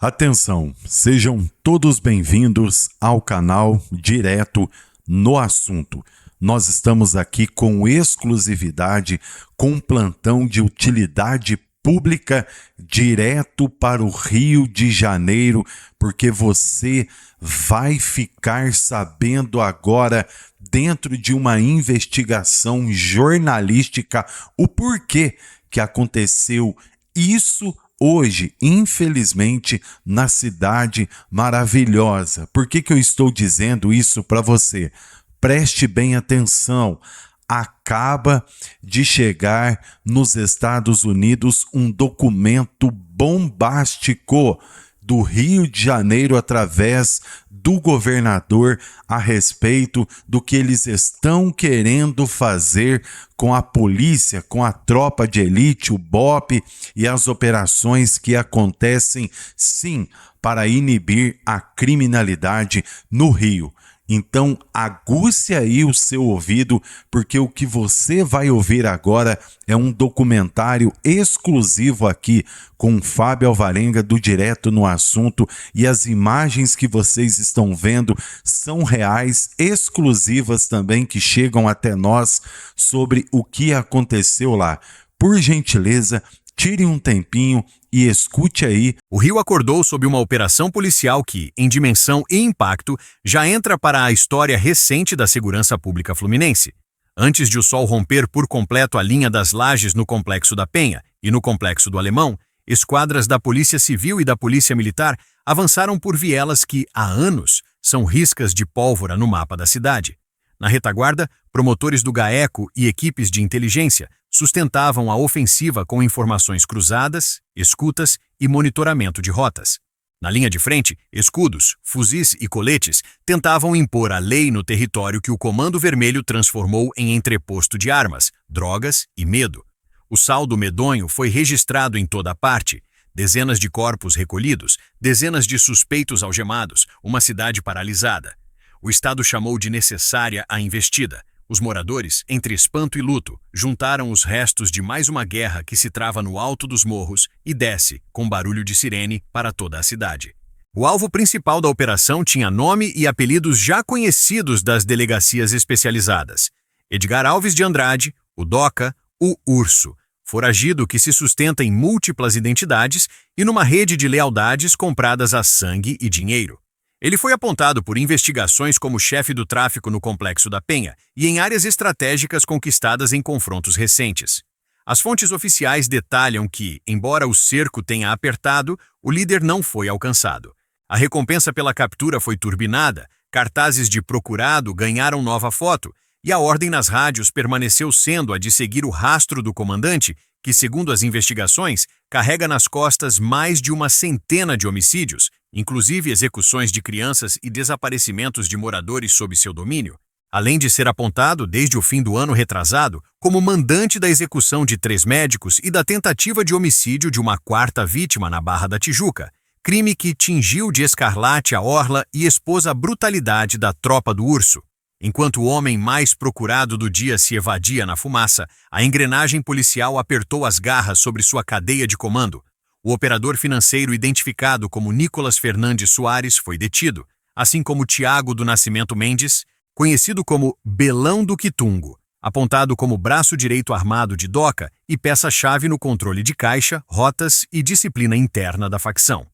Atenção, sejam todos bem-vindos ao canal Direto no Assunto. Nós estamos aqui com exclusividade, com um plantão de utilidade pública direto para o Rio de Janeiro, porque você vai ficar sabendo agora, dentro de uma investigação jornalística, o porquê que aconteceu isso hoje, infelizmente, na cidade maravilhosa. Por que eu estou dizendo isso para você? Preste bem atenção. Acaba de chegar nos Estados Unidos um documento bombástico do Rio de Janeiro através do governador a respeito do que eles estão querendo fazer com a polícia, com a tropa de elite, o BOP e as operações que acontecem, sim, para inibir a criminalidade no Rio. Então, aguce aí o seu ouvido, porque o que você vai ouvir agora é um documentário exclusivo aqui com Fábio Alvarenga do Direto no Assunto, e as imagens que vocês estão vendo são reais, exclusivas também, que chegam até nós sobre o que aconteceu lá. Por gentileza, tire um tempinho e escute aí. O Rio acordou sob uma operação policial que, em dimensão e impacto, já entra para a história recente da segurança pública fluminense. Antes de o sol romper por completo a linha das lajes no Complexo da Penha e no Complexo do Alemão, esquadras da Polícia Civil e da Polícia Militar avançaram por vielas que, há anos, são riscas de pólvora no mapa da cidade. Na retaguarda, promotores do GAECO e equipes de inteligência sustentavam a ofensiva com informações cruzadas, escutas e monitoramento de rotas. Na linha de frente, escudos, fuzis e coletes tentavam impor a lei no território que o Comando Vermelho transformou em entreposto de armas, drogas e medo. O saldo medonho foi registrado em toda parte. Dezenas de corpos recolhidos, dezenas de suspeitos algemados, uma cidade paralisada. O Estado chamou de necessária a investida. Os moradores, entre espanto e luto, juntaram os restos de mais uma guerra que se trava no alto dos morros e desce, com barulho de sirene, para toda a cidade. O alvo principal da operação tinha nome e apelidos já conhecidos das delegacias especializadas. Edgar Alves de Andrade, o Doca, o Urso, foragido que se sustenta em múltiplas identidades e numa rede de lealdades compradas a sangue e dinheiro. Ele foi apontado por investigações como chefe do tráfico no Complexo da Penha e em áreas estratégicas conquistadas em confrontos recentes. As fontes oficiais detalham que, embora o cerco tenha apertado, o líder não foi alcançado. A recompensa pela captura foi turbinada, cartazes de procurado ganharam nova foto e a ordem nas rádios permaneceu sendo a de seguir o rastro do comandante, que, segundo as investigações, carrega nas costas mais de uma centena de homicídios, inclusive execuções de crianças e desaparecimentos de moradores sob seu domínio, além de ser apontado, desde o fim do ano retrasado, como mandante da execução de 3 médicos e da tentativa de homicídio de uma 4ª vítima na Barra da Tijuca, crime que tingiu de escarlate a orla e expôs a brutalidade da tropa do Urso. Enquanto o homem mais procurado do dia se evadia na fumaça, a engrenagem policial apertou as garras sobre sua cadeia de comando. O operador financeiro identificado como Nicolas Fernandes Soares foi detido, assim como Tiago do Nascimento Mendes, conhecido como Belão do Quitungo, apontado como braço direito armado de Doca e peça-chave no controle de caixa, rotas e disciplina interna da facção.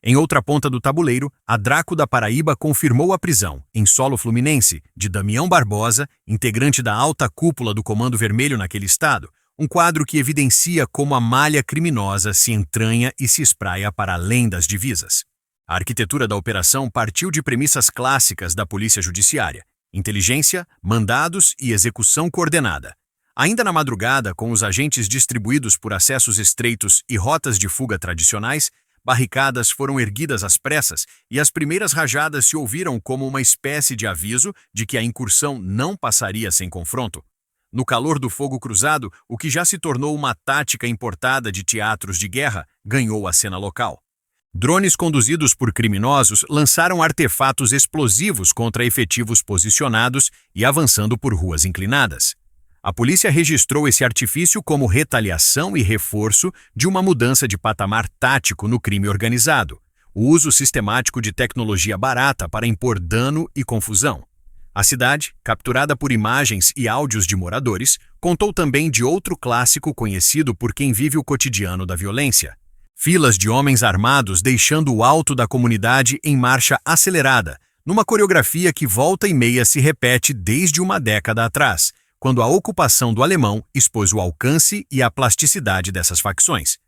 Em outra ponta do tabuleiro, a Draco da Paraíba confirmou a prisão, em solo fluminense, de Damião Barbosa, integrante da alta cúpula do Comando Vermelho naquele estado, um quadro que evidencia como a malha criminosa se entranha e se espraia para além das divisas. A arquitetura da operação partiu de premissas clássicas da polícia judiciária: inteligência, mandados e execução coordenada. Ainda na madrugada, com os agentes distribuídos por acessos estreitos e rotas de fuga tradicionais, barricadas foram erguidas às pressas e as primeiras rajadas se ouviram como uma espécie de aviso de que a incursão não passaria sem confronto. No calor do fogo cruzado, o que já se tornou uma tática importada de teatros de guerra ganhou a cena local. Drones conduzidos por criminosos lançaram artefatos explosivos contra efetivos posicionados e avançando por ruas inclinadas. A polícia registrou esse artifício como retaliação e reforço de uma mudança de patamar tático no crime organizado. o uso sistemático de tecnologia barata para impor dano e confusão. A cidade, capturada por imagens e áudios de moradores, contou também de outro clássico conhecido por quem vive o cotidiano da violência. Filas de homens armados deixando o alto da comunidade em marcha acelerada, numa coreografia que volta e meia se repete desde uma década atrás, quando a ocupação do alemão expôs o alcance e a plasticidade dessas facções.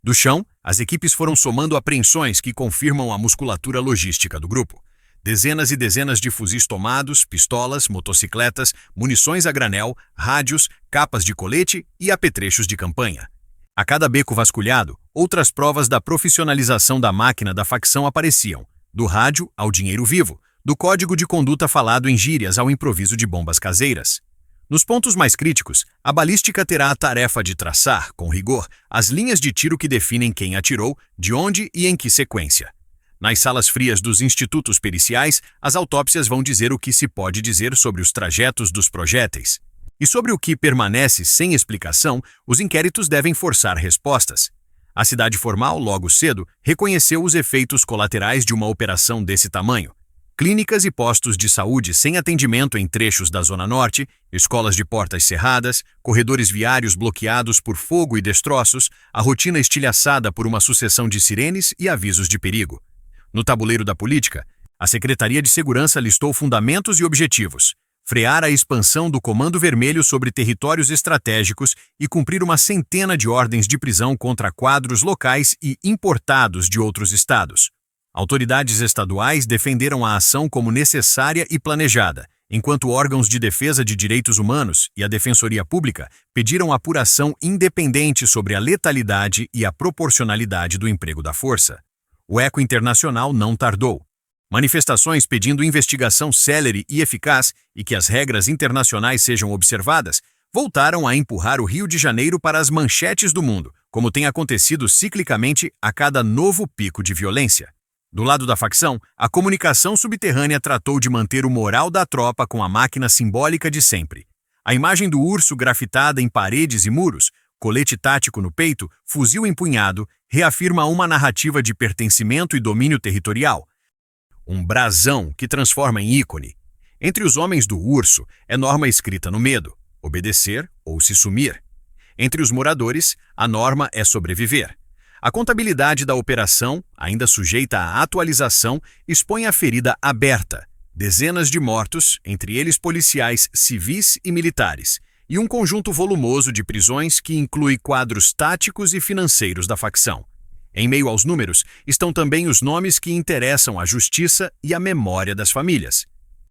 Do chão, as equipes foram somando apreensões que confirmam a musculatura logística do grupo. Dezenas e dezenas de fuzis tomados, pistolas, motocicletas, munições a granel, rádios, capas de colete e apetrechos de campanha. A cada beco vasculhado, outras provas da profissionalização da máquina da facção apareciam, do rádio ao dinheiro vivo, do código de conduta falado em gírias ao improviso de bombas caseiras. Nos pontos mais críticos, a balística terá a tarefa de traçar, com rigor, as linhas de tiro que definem quem atirou, de onde e em que sequência. Nas salas frias dos institutos periciais, as autópsias vão dizer o que se pode dizer sobre os trajetos dos projéteis. E sobre o que permanece sem explicação, os inquéritos devem forçar respostas. A cidade formal, logo cedo, reconheceu os efeitos colaterais de uma operação desse tamanho. Clínicas e postos de saúde sem atendimento em trechos da Zona Norte, escolas de portas cerradas, corredores viários bloqueados por fogo e destroços, a rotina estilhaçada por uma sucessão de sirenes e avisos de perigo. No tabuleiro da política, a Secretaria de Segurança listou fundamentos e objetivos: frear a expansão do Comando Vermelho sobre territórios estratégicos e cumprir uma centena de ordens de prisão contra quadros locais e importados de outros estados. Autoridades estaduais defenderam a ação como necessária e planejada, enquanto órgãos de defesa de direitos humanos e a Defensoria Pública pediram apuração independente sobre a letalidade e a proporcionalidade do emprego da força. O eco internacional não tardou. Manifestações pedindo investigação célere e eficaz e que as regras internacionais sejam observadas voltaram a empurrar o Rio de Janeiro para as manchetes do mundo, como tem acontecido ciclicamente a cada novo pico de violência. Do lado da facção, a comunicação subterrânea tratou de manter o moral da tropa com a máquina simbólica de sempre. A imagem do urso grafitada em paredes e muros, colete tático no peito, fuzil empunhado, reafirma uma narrativa de pertencimento e domínio territorial. Um brasão que transforma em ícone. Entre os homens do urso é norma escrita no medo: obedecer ou se sumir. Entre os moradores, a norma é sobreviver. A contabilidade da operação, ainda sujeita à atualização, expõe a ferida aberta. Dezenas de mortos, entre eles policiais, civis e militares, e um conjunto volumoso de prisões que inclui quadros táticos e financeiros da facção. Em meio aos números, estão também os nomes que interessam à justiça e à memória das famílias.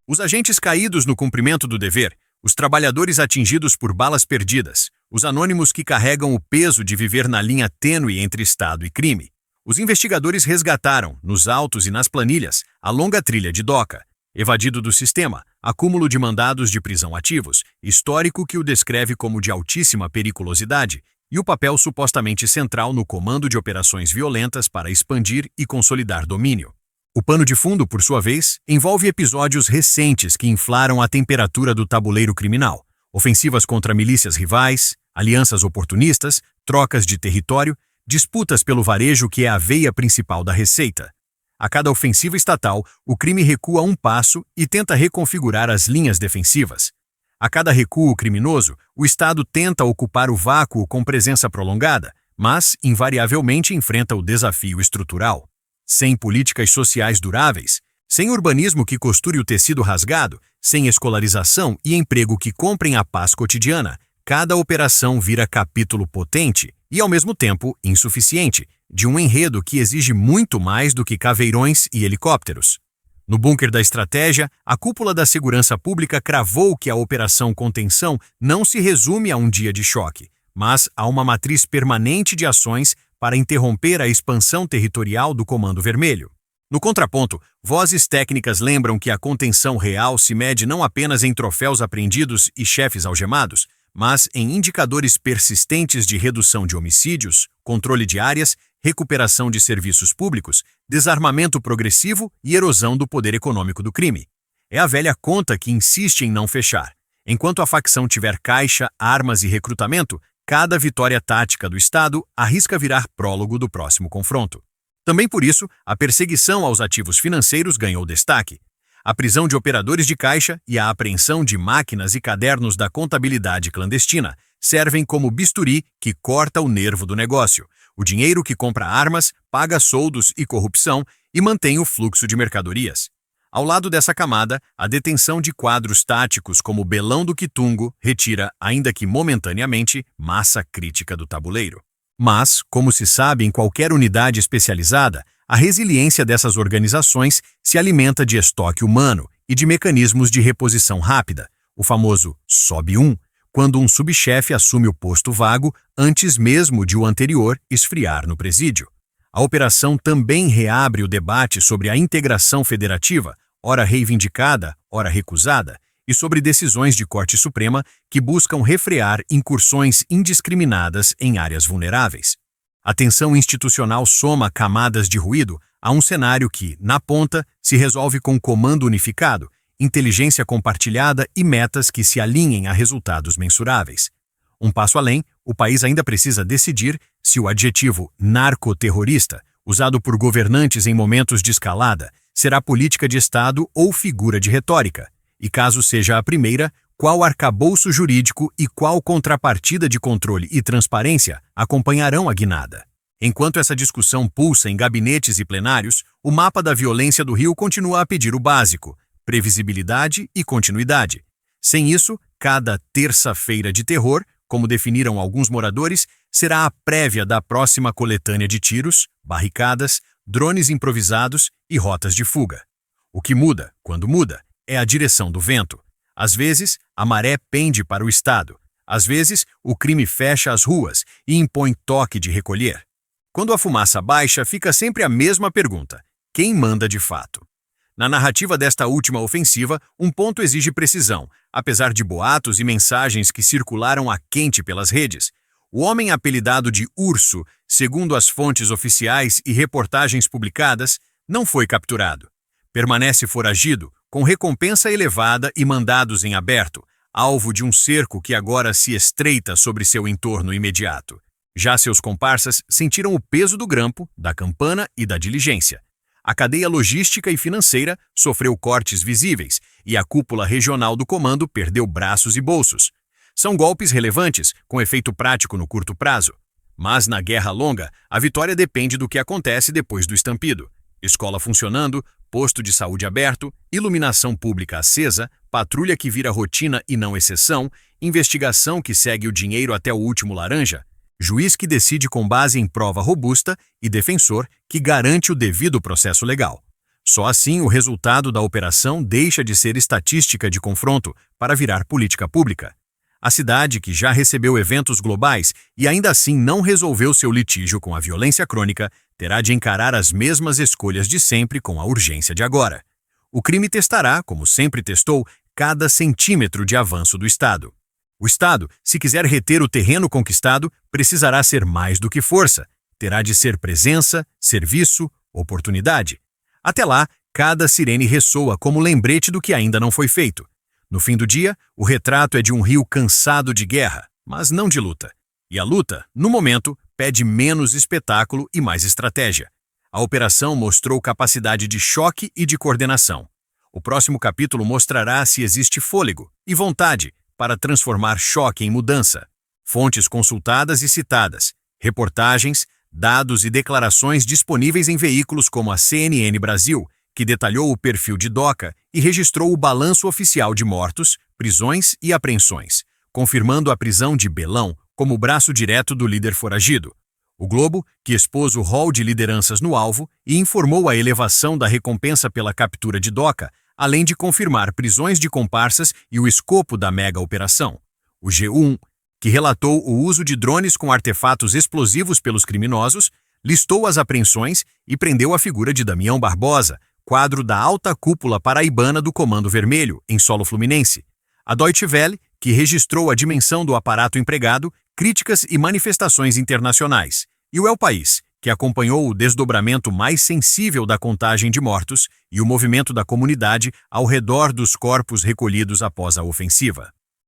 Os agentes caídos no cumprimento do dever, os trabalhadores atingidos por balas perdidas, os anônimos que carregam o peso de viver na linha tênue entre Estado e crime. Os investigadores resgataram, nos autos e nas planilhas, a longa trilha de DOCA, evadido do sistema, acúmulo de mandados de prisão ativos, histórico que o descreve como de altíssima periculosidade, e o papel supostamente central no comando de operações violentas para expandir e consolidar domínio. O pano de fundo, por sua vez, envolve episódios recentes que inflaram a temperatura do tabuleiro criminal: ofensivas contra milícias rivais, alianças oportunistas, trocas de território, disputas pelo varejo que é a veia principal da receita. A cada ofensiva estatal, o crime recua um passo e tenta reconfigurar as linhas defensivas. A cada recuo criminoso, o Estado tenta ocupar o vácuo com presença prolongada, mas, invariavelmente, enfrenta o desafio estrutural. Sem políticas sociais duráveis, sem urbanismo que costure o tecido rasgado, sem escolarização e emprego que comprem a paz cotidiana, cada operação vira capítulo potente e, ao mesmo tempo, insuficiente, de um enredo que exige muito mais do que caveirões e helicópteros. No bunker da estratégia, a cúpula da segurança pública cravou que a operação contenção não se resume a um dia de choque, mas a uma matriz permanente de ações para interromper a expansão territorial do Comando Vermelho. No contraponto, vozes técnicas lembram que a contenção real se mede não apenas em troféus apreendidos e chefes algemados, mas em indicadores persistentes de redução de homicídios, controle de áreas, recuperação de serviços públicos, desarmamento progressivo e erosão do poder econômico do crime. É a velha conta que insiste em não fechar. Enquanto a facção tiver caixa, armas e recrutamento, cada vitória tática do Estado arrisca virar prólogo do próximo confronto. Também por isso, a perseguição aos ativos financeiros ganhou destaque. A prisão de operadores de caixa e a apreensão de máquinas e cadernos da contabilidade clandestina servem como bisturi que corta o nervo do negócio, o dinheiro que compra armas, paga soldos e corrupção e mantém o fluxo de mercadorias. Ao lado dessa camada, a detenção de quadros táticos como o Belão do Quitungo retira, ainda que momentaneamente, massa crítica do tabuleiro. Mas, como se sabe em qualquer unidade especializada, a resiliência dessas organizações se alimenta de estoque humano e de mecanismos de reposição rápida, o famoso sobe um, quando um subchefe assume o posto vago antes mesmo de o anterior esfriar no presídio. A operação também reabre o debate sobre a integração federativa, ora reivindicada, ora recusada, e sobre decisões de Corte Suprema que buscam refrear incursões indiscriminadas em áreas vulneráveis. A tensão institucional soma camadas de ruído a um cenário que, na ponta, se resolve com comando unificado, inteligência compartilhada e metas que se alinhem a resultados mensuráveis. Um passo além, o país ainda precisa decidir se o adjetivo narcoterrorista, usado por governantes em momentos de escalada, será política de Estado ou figura de retórica, e caso seja a primeira, qual arcabouço jurídico e qual contrapartida de controle e transparência acompanharão a guinada. Enquanto essa discussão pulsa em gabinetes e plenários, o mapa da violência do Rio continua a pedir o básico: previsibilidade e continuidade. Sem isso, cada terça-feira de terror, como definiram alguns moradores, será a prévia da próxima coletânea de tiros, barricadas, drones improvisados e rotas de fuga. O que muda, quando muda, é a direção do vento. Às vezes, a maré pende para o Estado. Às vezes, o crime fecha as ruas e impõe toque de recolher. Quando a fumaça baixa, fica sempre a mesma pergunta: quem manda de fato? Na narrativa desta última ofensiva, um ponto exige precisão, apesar de boatos e mensagens que circularam a quente pelas redes. O homem apelidado de Urso, segundo as fontes oficiais e reportagens publicadas, não foi capturado. Permanece foragido, com recompensa elevada e mandados em aberto, alvo de um cerco que agora se estreita sobre seu entorno imediato. Já seus comparsas sentiram o peso do grampo, da campana e da diligência. A cadeia logística e financeira sofreu cortes visíveis e a cúpula regional do comando perdeu braços e bolsos. São golpes relevantes, com efeito prático no curto prazo. Mas na guerra longa, a vitória depende do que acontece depois do estampido. Escola funcionando, posto de saúde aberto, iluminação pública acesa, patrulha que vira rotina e não exceção, investigação que segue o dinheiro até o último laranja, juiz que decide com base em prova robusta e defensor que garante o devido processo legal. Só assim o resultado da operação deixa de ser estatística de confronto para virar política pública. A cidade, que já recebeu eventos globais e ainda assim não resolveu seu litígio com a violência crônica, terá de encarar as mesmas escolhas de sempre com a urgência de agora. O crime testará, como sempre testou, cada centímetro de avanço do Estado. O Estado, se quiser reter o terreno conquistado, precisará ser mais do que força. Terá de ser presença, serviço, oportunidade. Até lá, cada sirene ressoa como lembrete do que ainda não foi feito. No fim do dia, o retrato é de um Rio cansado de guerra, mas não de luta. E a luta, no momento, pede menos espetáculo e mais estratégia. A operação mostrou capacidade de choque e de coordenação. O próximo capítulo mostrará se existe fôlego e vontade para transformar choque em mudança. Fontes consultadas e citadas, reportagens, dados e declarações disponíveis em veículos como a CNN Brasil, que detalhou o perfil de DOCA e registrou o balanço oficial de mortos, prisões e apreensões, confirmando a prisão de Belão como braço direto do líder foragido. O Globo, que expôs o rol de lideranças no alvo e informou a elevação da recompensa pela captura de DOCA, além de confirmar prisões de comparsas e o escopo da mega operação. O G1, que relatou o uso de drones com artefatos explosivos pelos criminosos, listou as apreensões e prendeu a figura de Damião Barbosa, quadro da alta cúpula paraibana do Comando Vermelho, em solo fluminense. A Deutsche Welle, que registrou a dimensão do aparato empregado, críticas e manifestações internacionais. E o El País, que acompanhou o desdobramento mais sensível da contagem de mortos e o movimento da comunidade ao redor dos corpos recolhidos após a ofensiva.